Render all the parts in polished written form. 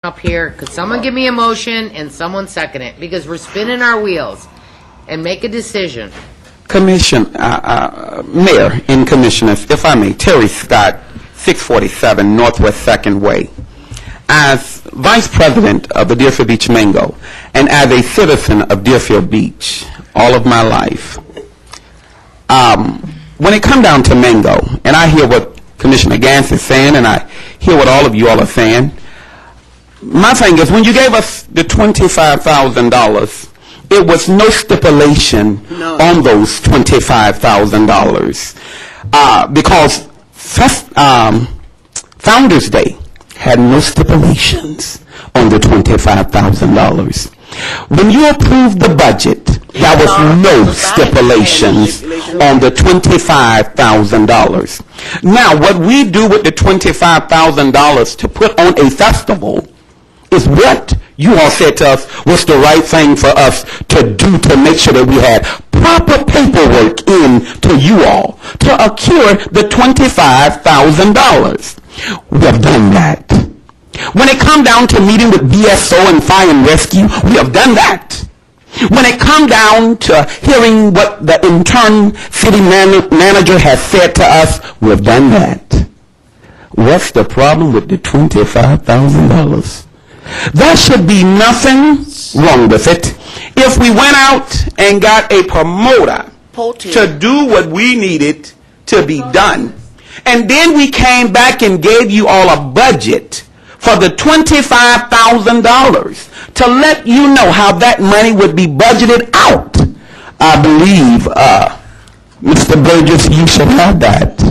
Up here, could someone give me a motion and someone second it? Because we're spinning our wheels and make a decision. Mayor and Commissioners, if I may, Terry Scott, 647 Northwest 2nd Way. As Vice President of the Deerfield Beach Mango, and as a citizen of Deerfield Beach all of my life, when it comes down to Mango, and I hear what Commissioner Gantz is saying, and I hear what all of you all are saying, my thing is, when you gave us the $25,000, it was no stipulation on those $25,000 because Founders Day had no stipulations on the $25,000. When you approved the budget, there was no stipulations on the $25,000. Now, what we do with the $25,000 to put on a festival is what you all said to us was the right thing for us to do to make sure that we had proper paperwork in to you all to accrue the $25,000. We have done that. When it comes down to meeting with BSO and Fire and Rescue, we have done that. When it comes down to hearing what the intern city manager has said to us, we have done that. What's the problem with the $25,000? There should be nothing wrong with it if we went out and got a promoter to do what we needed to be done. And then we came back and gave you all a budget for the $25,000 to let you know how that money would be budgeted out. I believe, Mr. Burgess, you should have that.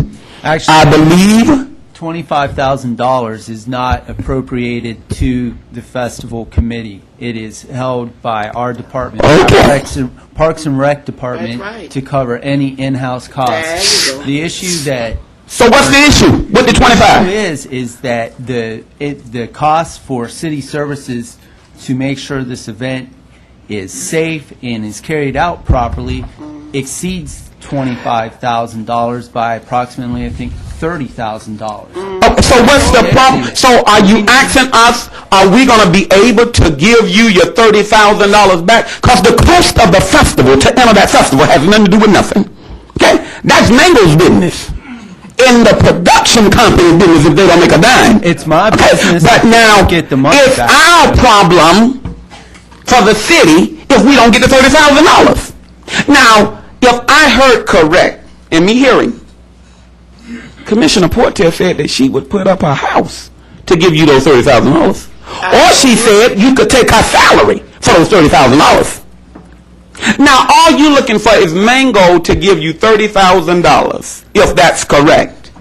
Actually, I believe $25,000 is not appropriated to the festival committee. It is held by our department, Parks and Rec department, to cover any in-house costs. The issue that So what's the issue with the 25? is that the cost for city services to make sure this event is safe and is carried out properly exceeds $25,000 by approximately, I think, $30,000. So what's the problem? So are you asking us, are we going to be able to give you your $30,000 back? Because the cost of the festival, to enter that festival, has nothing to do with nothing. Okay? That's Mango's business. In the production company business, if they don't make a dime. It's my business but now, to get the money it's back. our problem for the city if we don't get the $30,000. Now, if I heard correct, in me hearing, Commissioner Porter said that she would put up her house to give you those $30,000. Or she said you could take her salary for those $30,000. Now, all you're looking for is Mango to give you $30,000, if that's correct.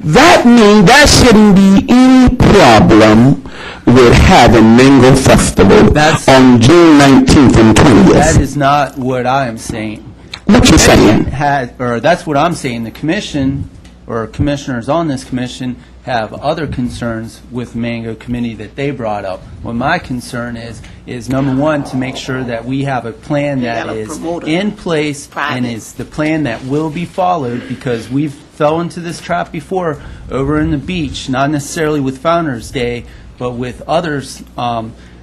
That means there shouldn't be any problem with having Mango Festival on June 19th and 20th. That is not what I am saying. What you saying? That's what I'm saying. The commission, or commissioners on this commission, have other concerns with Mango Committee that they brought up. What my concern is number one, to make sure that we have a plan that is in place and is the plan that will be followed, because we've fell into this trap before over in the beach, not necessarily with Founders Day, but with others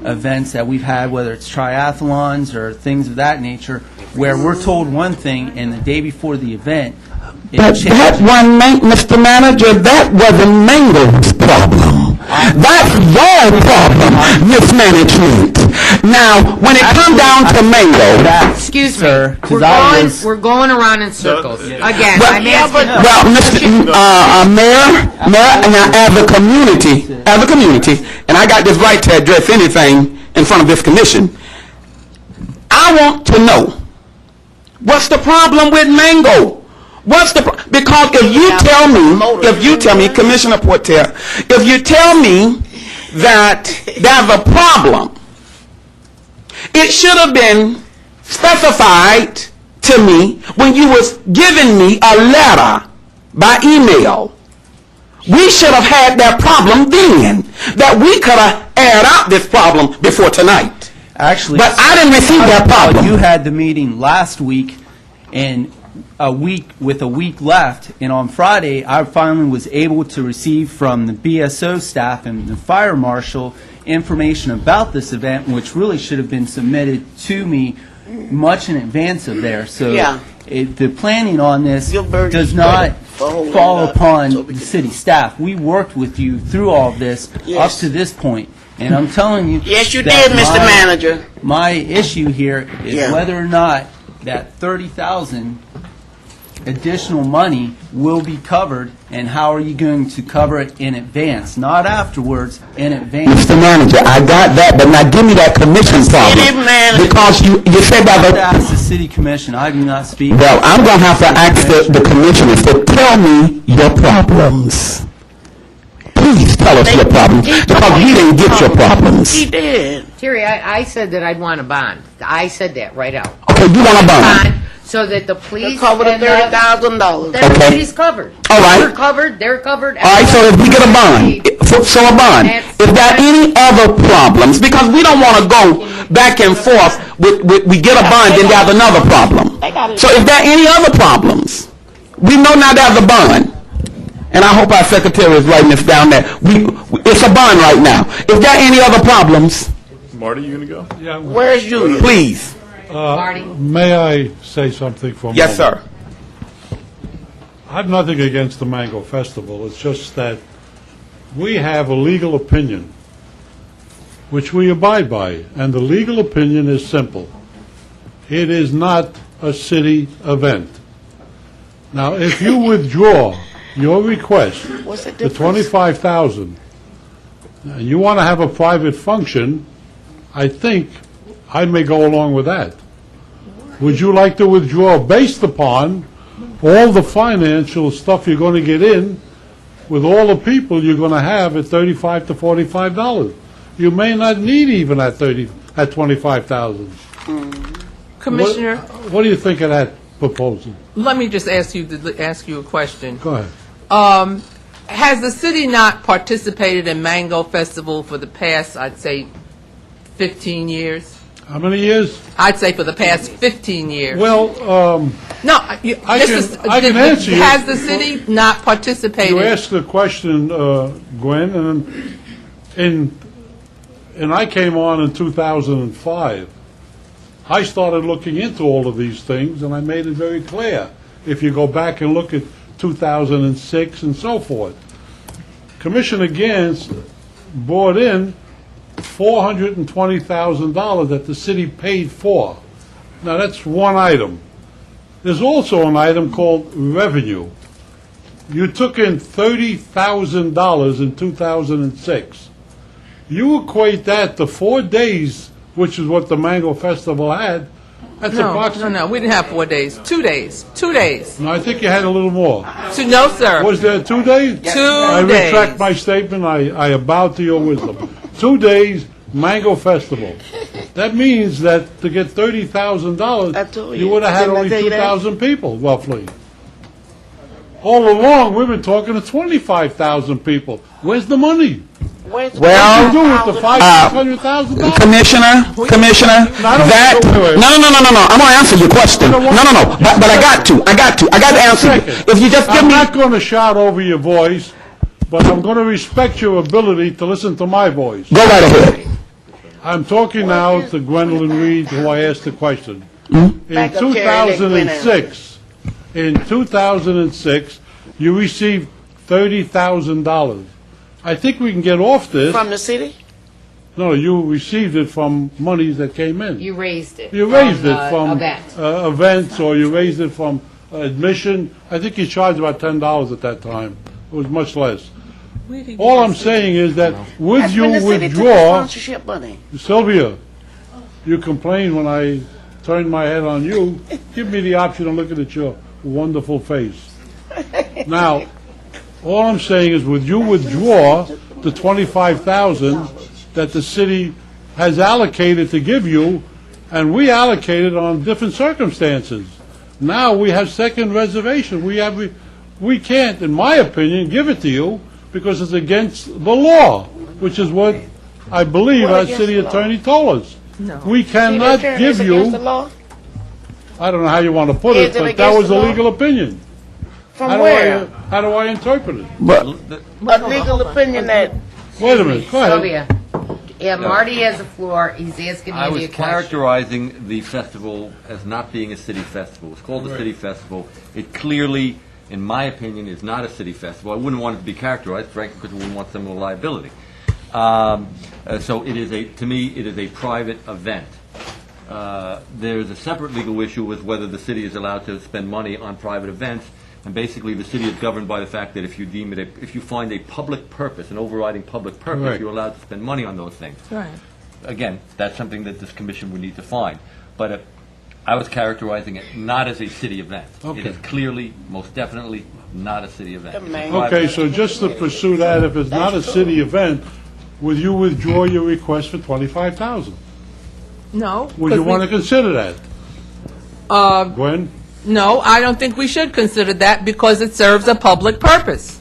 events that we've had, whether it's triathlons or things of that nature, where we're told one thing and the day before the event, but that one, Mr. Manager, that wasn't Mango's problem. That's your problem, mismanagement. Now, when it comes down to Mango, Excuse me, we're going around in circles. Again, I'm asking. Well, Mr. Mayor, and as a community, and I got this right to address anything in front of this commission, I want to know, what's the problem with Mango? What's the because if you tell me, Commissioner Porter, if you tell me that there's a problem, it should have been specified to me when you was giving me a letter by email. We should have had that problem then, that we could have aired out this problem before tonight. Actually, but I didn't receive that problem. You had the meeting last week, and a week left, and on Friday, I finally was able to receive from the BSO staff and the fire marshal information about this event, which really should have been submitted to me much in advance of there. So Yeah. the planning on this Your burden does is not greater. fall So upon we the can- city staff. We worked with you through all of this up Yes. to this point, and I'm telling you. Yes, you that did, Mr. Manager. My issue here is Yeah. whether or not that 30,000 additional money will be covered, and how are you going to cover it in advance, not afterwards, in advance. Mr. Manager, I got that, but now give me that commission problem. City manager. Because you said I have to that, ask the city commission. I do not speak. well, I'm going to have to ask the commissioners to tell me your problems. Please tell us your problems, because we didn't get your problems. He did. Terry, I said that I'd want a bond. I said that right out. Okay, you want a bond? Bond, so that the police Cover the and $30,000. everybody's covered. All right. We're covered, they're covered. All right, so if we get a bond, so a bond, if there are any other problems, because we don't want to go back and forth, we get a bond, then there's another problem. So if there are any other problems, we know now there's a bond. And I hope our secretary is writing this down there. It's a bond right now. If there are any other problems, Marty, you gonna go? Yeah, Where's Julius? please. Marty? may I say something for a moment? Yes, sir. I have nothing against the Mango Festival. It's just that we have a legal opinion, which we abide by, and the legal opinion is simple. It is not a city event. Now, if you withdraw your request, What's the the difference? 25,000, and you want to have a private function, I think I may go along with that. Would you like to withdraw based upon all the financial stuff you're going to get in with all the people you're going to have at $35 to $45? You may not need even at 25,000. Commissioner, What do you think of that proposal? let me just ask you a question. Go ahead. Has the city not participated in Mango Festival for the past, I'd say, 15 years? How many years? I'd say for the past 15 years. Well, No, I can answer you. Has the city not participated? you asked the question, Gwen, and I came on in 2005. I started looking into all of these things, and I made it very clear. If you go back and look at 2006 and so forth, Commissioner Gantz brought in $420,000 that the city paid for. Now, that's one item. There's also an item called revenue. You took in $30,000 in 2006. You equate that to 4 days, which is what the Mango Festival had. That's approximately. No, we didn't have 4 days. 2 days. 2 days. No, I think you had a little more. No, sir. Was there 2 days? 2 I days. retract my statement. I bow to your wisdom. 2 days, Mango Festival. That means that to get I told $30,000, you. you would have had Didn't I only tell you that? 2,000 people, roughly. All along, we've been talking to 25,000 people. Where's the money? Where's the Well, What do you do with the $500,000? Commissioner, that, no, I'm going to answer your question. No, but I got to answer you. If you just give I'm me, not going to shout over your voice, but I'm going to respect your ability to listen to my voice. go right ahead. I'm talking now to Gwendolyn Reed, who I asked the question. Back In up, Terry, let Gwen 2006, you received $30,000. I think we can get off this. From the city? No, you received it from monies that came in. You raised it. You raised it from event. events, or you raised it from admission. I think you charged about $10 at that time. It was much less. All I'm saying is that would That's you when the city took the withdraw, sponsorship money. Sylvia, you complained when I turned my head on you. Give me the option of looking at your wonderful face. Now, all I'm saying is, would you withdraw the $25,000 that the city has allocated to give you, and we allocated on different circumstances? Now we have second reservation. We can't, in my opinion, give it to you because it's against the law, which is what I believe What our against city the law? attorney told us. No. We cannot City attorney give is against the you, law? I don't know how you want to put Is it, it but that against was the a law? legal opinion. From where? How do I interpret it? But A legal opinion that, Wait a minute, go ahead. Sylvia. Yeah, Marty has the floor. He's asking I you was a question. characterizing the festival as not being a city festival. It's called the city festival. It clearly, in my opinion, is not a city festival. I wouldn't want it to be characterized, frankly, because we wouldn't want some liability. So it is to me, it is a private event. There's a separate legal issue with whether the city is allowed to spend money on private events. And basically, the city is governed by the fact that if you find a public purpose, an overriding public purpose, Right. you're allowed to spend money on those things. Right. Again, that's something that this commission would need to find. But I was characterizing it not as a city event. It Okay. is clearly, most definitely, not a city event. The It's a main- private Okay, event. so just to pursue that, if it's not a city event, will you withdraw your request for 25,000? No. Would you 'cause we- want to consider that? Gwen? No, I don't think we should consider that because it serves a public purpose.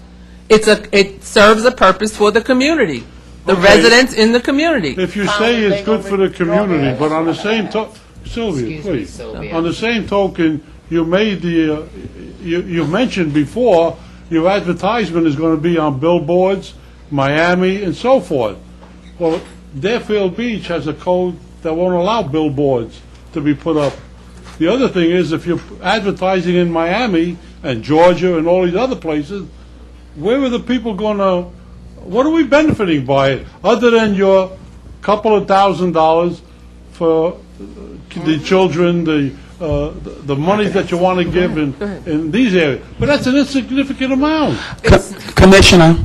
It serves a purpose for the community, the Okay. residents in the community. If you say it's good for the community, but on the same Sylvia, Excuse me, please. Sylvia. On the same token, you made you mentioned before, your advertisement is going to be on billboards, Miami, and so forth. Well, Deerfield Beach has a code that won't allow billboards to be put up. The other thing is, if you're advertising in Miami and Georgia and all these other places, where are the people going to, what are we benefiting by it, other than your couple of $1,000s for the children, the money that you want to give in these areas? But that's an insignificant amount. Commissioner,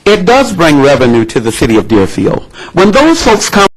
it does bring revenue to the city of Deerfield. When those folks come